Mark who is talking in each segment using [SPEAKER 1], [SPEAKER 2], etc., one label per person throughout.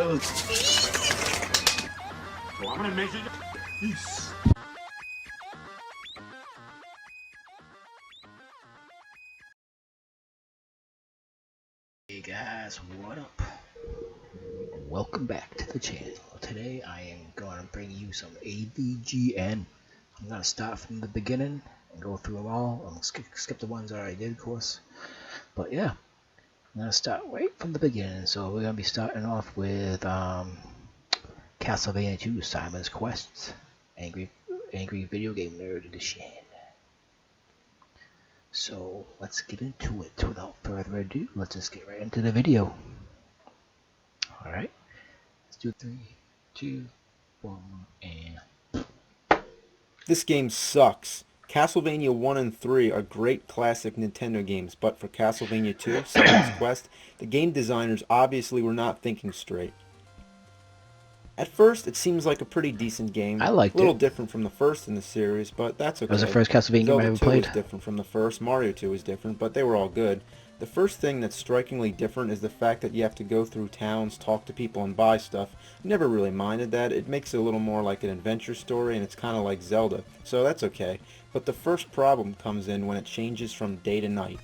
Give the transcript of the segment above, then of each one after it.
[SPEAKER 1] Well, I'm gonna measure you. Peace.
[SPEAKER 2] Hey guys, what up? Welcome back to the channel. Today I am going to bring you some AVGN. I'm going to start from the beginning and go through them all. I'm going to skip the ones I already did, of course. But yeah, I'm going to start right from the beginning. So we're going to be starting off with Castlevania 2 Simon's Quests. Angry Video Game Nerd Edition. So let's get into it. Without further ado, let's just get right into the video. Alright, let's do 3, 2, 1, and...
[SPEAKER 3] This game sucks. Castlevania 1 and 3 are great classic Nintendo games, but for Castlevania 2, Simon's Quest, the game designers obviously were not thinking straight. At first, it seems like a pretty decent game.
[SPEAKER 2] I liked it.
[SPEAKER 3] A little different from the first in the series, but that's okay.
[SPEAKER 2] It was the first Castlevania game I ever
[SPEAKER 3] Zelda 2
[SPEAKER 2] played.
[SPEAKER 3] was different from the first, Mario 2 was different, but they were all good. The first thing that's strikingly different is the fact that you have to go through towns, talk to people, and buy stuff. Never really minded that. It makes it a little more like an adventure story, and it's kind of like Zelda, so that's okay. But the first problem comes in when it changes from day to night.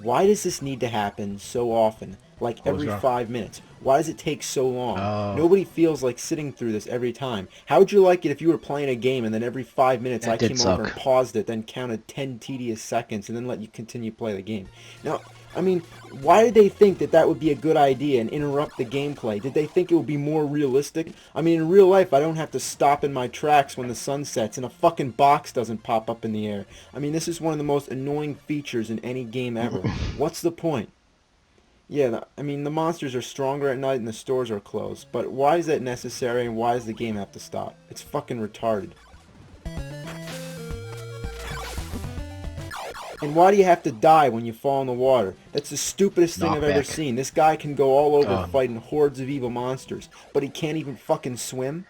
[SPEAKER 3] Why does this need to happen so often? Like every 5 minutes? Why does it take so long? Nobody feels like sitting through this every time. How would you like it if you were playing a game and then every 5 minutes I came over and paused it, then counted 10 tedious seconds and then let you continue to play the game? Now, I mean, why did they think that that would be a good idea and interrupt the gameplay? Did they think it would be more realistic? I mean, in real life, I don't have to stop in my tracks when the sun sets and a fucking box doesn't pop up in the air. I mean, this is one of the most annoying features in any game ever. What's the point? Yeah, I mean, the monsters are stronger at night and the stores are closed. But why is that necessary and why does the game have to stop? It's fucking retarded. And why do you have to die when you fall in the water? That's the stupidest thing I've ever seen. This guy can go all over fighting hordes of evil monsters, but he can't even fucking swim?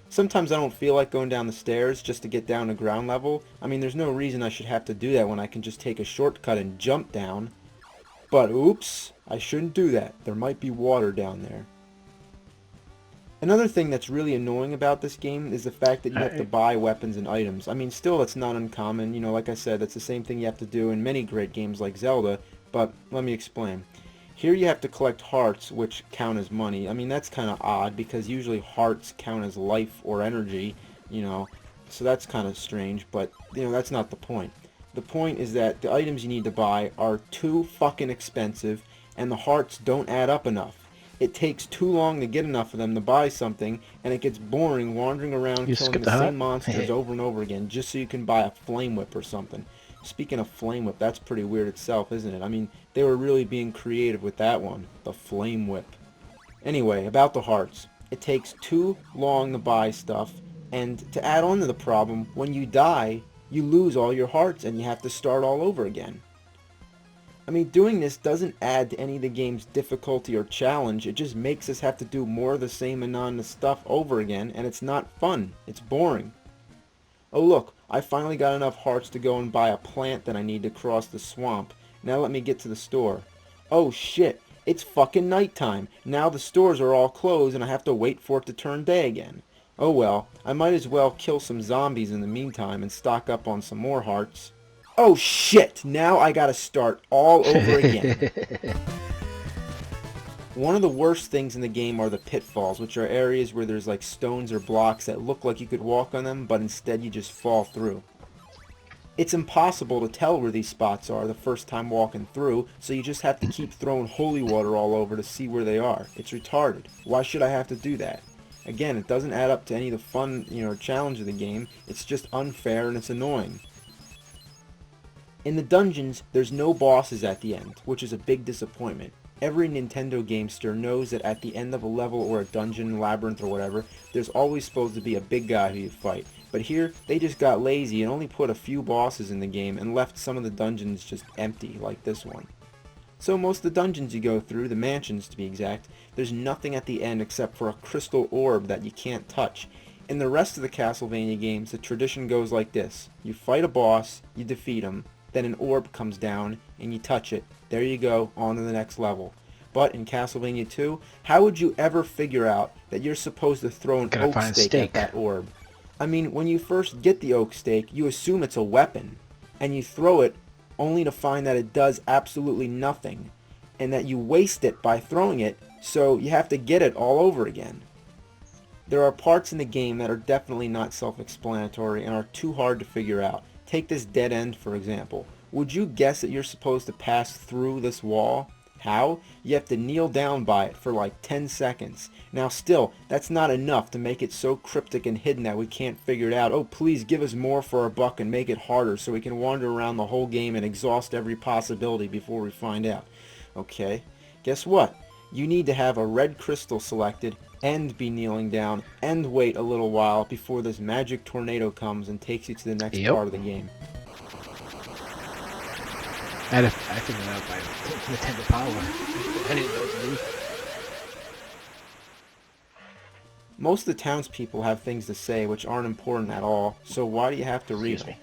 [SPEAKER 3] Sometimes I don't feel like going down the stairs just to get down to ground level. I mean, there's no reason I should have to do that when I can just take a shortcut and jump down. But oops, I shouldn't do that. There might be water down there. Another thing that's really annoying about this game is the fact that you have to buy weapons and items. I mean, still, that's not uncommon. You know, like I said, that's the same thing you have to do in many great games like Zelda, but let me explain. Here you have to collect hearts, which count as money. I mean, that's kind of odd, because usually hearts count as life or energy, you know, so that's kind of strange, but, you know, that's not the point. The point is that the items you need to buy are too fucking expensive, and the hearts don't add up enough. It takes too long to get enough of them to buy something, and it gets boring wandering around killing the same monsters over and over again just so you can buy a flame whip or something. Speaking of flame whip, that's pretty weird itself, isn't it? I mean, they were really being creative with that one, the flame whip. Anyway, about the hearts. It takes too long to buy stuff, and to add on to the problem, when you die, you lose all your hearts and you have to start all over again. I mean, doing this doesn't add to any of the game's difficulty or challenge. It just makes us have to do more of the same monotonous stuff over again, and it's not fun. It's boring. Oh look, I finally got enough hearts to go and buy a plant that I need to cross the swamp. Now let me get to the store. Oh shit, it's fucking nighttime. Now the stores are all closed and I have to wait for it to turn day again. Oh well, I might as well kill some zombies in the meantime and stock up on some more hearts. Oh shit! Now I gotta start all over again. One of the worst things in the game are the pitfalls, which are areas where there's like stones or blocks that look like you could walk on them, but instead you just fall through. It's impossible to tell where these spots are the first time walking through, so you just have to keep throwing holy water all over to see where they are. It's retarded. Why should I have to do that? Again, it doesn't add up to any of the fun, or challenge of the game. It's just unfair and it's annoying. In the dungeons, there's no bosses at the end, which is a big disappointment. Every Nintendo gamester knows that at the end of a level or a dungeon, labyrinth, or whatever, there's always supposed to be a big guy who you fight. But here, they just got lazy and only put a few bosses in the game and left some of the dungeons just empty, like this one. So most of the dungeons you go through, the mansions to be exact, there's nothing at the end except for a crystal orb that you can't touch. In the rest of the Castlevania games, the tradition goes like this. You fight a boss, you defeat him, then an orb comes down, and you touch it. There you go, on to the next level. But in Castlevania 2, how would you ever figure out that you're supposed to throw an oak stake at that orb? I mean, when you first get the oak stake, you assume it's a weapon, and you throw it only to find that it does absolutely nothing, and that you waste it by throwing it, so you have to get it all over again. There are parts in the game that are definitely not self-explanatory and are too hard to figure out. Take this dead end, for example. Would you guess that you're supposed to pass through this wall? How? You have to kneel down by it for like 10 seconds. Now still, that's not enough to make it so cryptic and hidden that we can't figure it out. Oh, please give us more for our buck and make it harder so we can wander around the whole game and exhaust every possibility before we find out. Okay, guess what? You need to have a red crystal selected and be kneeling down and wait a little while before this magic tornado comes and takes you to the next part of the game.
[SPEAKER 2] I figured it out by Nintendo Power. I didn't know what to do.
[SPEAKER 3] Most of the townspeople have things to say which aren't important at all, so why do you have to read them?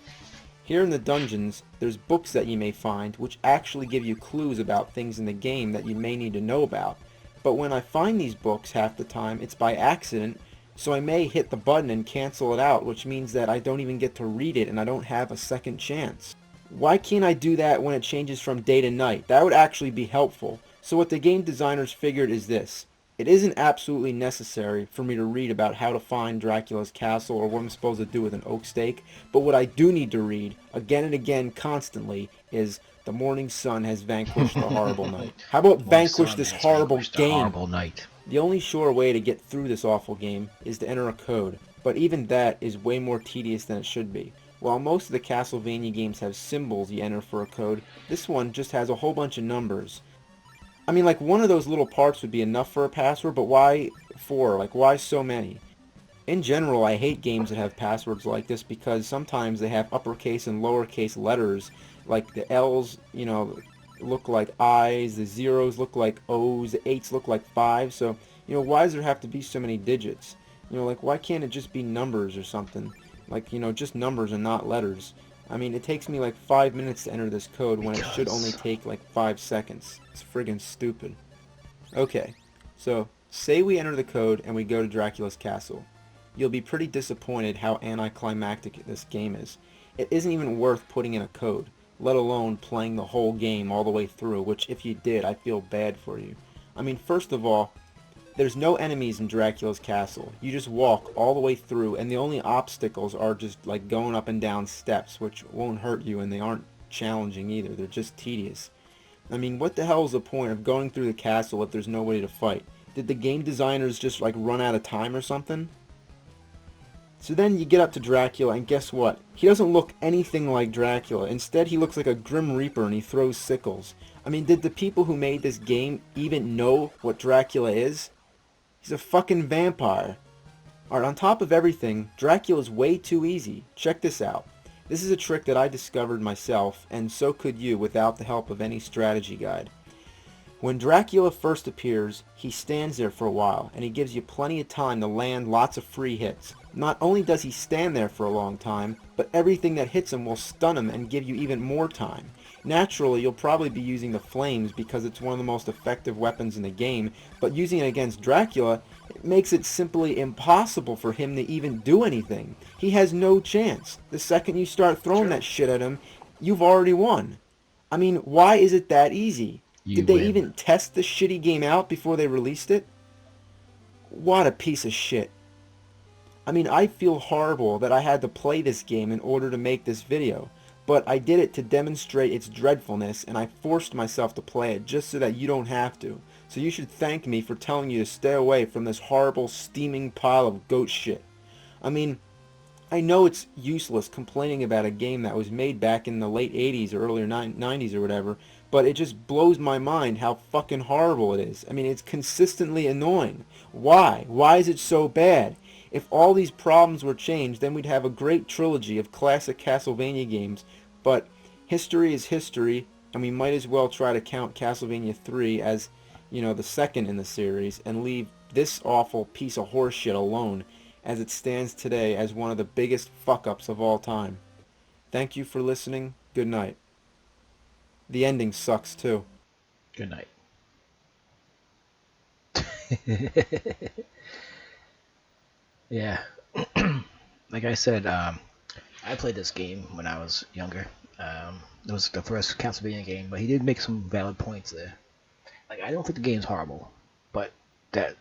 [SPEAKER 3] Here in the dungeons, there's books that you may find which actually give you clues about things in the game that you may need to know about. But when I find these books half the time, it's by accident, so I may hit the button and cancel it out, which means that I don't even get to read it and I don't have a second chance. Why can't I do that when it changes from day to night? That would actually be helpful. So what the game designers figured is this. It isn't absolutely necessary for me to read about how to find Dracula's castle or what I'm supposed to do with an oak stake, but what I do need to read, again and again, constantly, is the morning sun has vanquished the horrible night. How about vanquish this horrible game? The only sure way to get through this awful game is to enter a code, but even that is way more tedious than it should be. While most of the Castlevania games have symbols you enter for a code, this one just has a whole bunch of numbers. I mean, like, one of those little parts would be enough for a password, but why 4? Like, why so many? In general, I hate games that have passwords like this because sometimes they have uppercase and lowercase letters. Like, the L's, you know, look like I's, the zeros look like O's, the 8's look like 5's. So, you know, why does there have to be so many digits? You know, like, why can't it just be numbers or something? Like, you know, just numbers and not letters. I mean, it takes me like 5 minutes to enter this code when it should only take like 5 seconds. It's friggin' stupid. Okay, so say we enter the code and we go to Dracula's castle. You'll be pretty disappointed how anticlimactic this game is. It isn't even worth putting in a code, let alone playing the whole game all the way through, which if you did, I feel bad for you. I mean, first of all, there's no enemies in Dracula's castle. You just walk all the way through, and the only obstacles are just like going up and down steps, which won't hurt you, and they aren't challenging either. They're just tedious. I mean, what the hell is the point of going through the castle if there's nobody to fight? Did the game designers just like run out of time or something? So then you get up to Dracula, and guess what? He doesn't look anything like Dracula. Instead, he looks like a Grim Reaper, and he throws sickles. I mean, did the people who made this game even know what Dracula is? He's a fucking vampire. Alright, on top of everything, Dracula's way too easy. Check this out. This is a trick that I discovered myself, and so could you without the help of any strategy guide. When Dracula first appears, he stands there for a while, and he gives you plenty of time to land lots of free hits. Not only does he stand there for a long time, but everything that hits him will stun him and give you even more time. Naturally, you'll probably be using the flames because it's one of the most effective weapons in the game, but using it against Dracula, it makes it simply impossible for him to even do anything. He has no chance. The second you start throwing that shit at him, you've already won. I mean, why is it that easy? Did they even test the shitty game out before they released it? What a piece of shit. I mean, I feel horrible that I had to play this game in order to make this video. But I did it to demonstrate its dreadfulness, and I forced myself to play it just so that you don't have to. So you should thank me for telling you to stay away from this horrible, steaming pile of goat shit. I mean, I know it's useless complaining about a game that was made back in the late 80s or earlier 90s or whatever, but it just blows my mind how fucking horrible it is. I mean, it's consistently annoying. Why? Why is it so bad? If all these problems were changed, then we'd have a great trilogy of classic Castlevania games, but history is history, and we might as well try to count Castlevania 3 as, you know, the second in the series, and leave this awful piece of horseshit alone, as it stands today as one of the biggest fuck-ups of all time. Thank you for listening. Good night. The ending sucks too.
[SPEAKER 2] Good night. Yeah. Like I said, I played this game when I was younger. It was the first Castlevania game, but he did make some valid points there. Like, I don't think the game's horrible, but that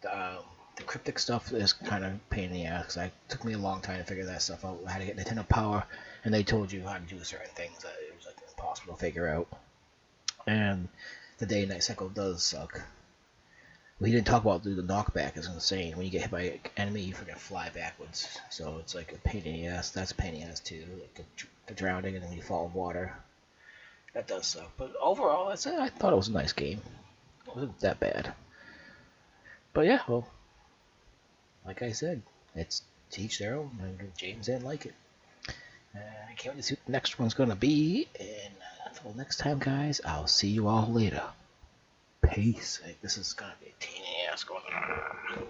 [SPEAKER 2] the cryptic stuff is kind of a pain in the ass, because it took me a long time to figure that stuff out. I had to get Nintendo Power, and they told you how to do certain things that it was like impossible to figure out. And the day and night cycle does suck. We didn't talk about the knockback is insane. When you get hit by an enemy, you freaking fly backwards. So it's like a pain in the ass. That's a pain in the ass too. Like the drowning and then you fall in water. That does suck. But overall, I thought it was a nice game. It wasn't that bad. But yeah, well, like I said, it's to each their own. And James didn't like it. I can't wait to see what the next one's going to be. And until next time, guys, I'll see you all later. Peace. Like, this is going to be a pain in the ass going on.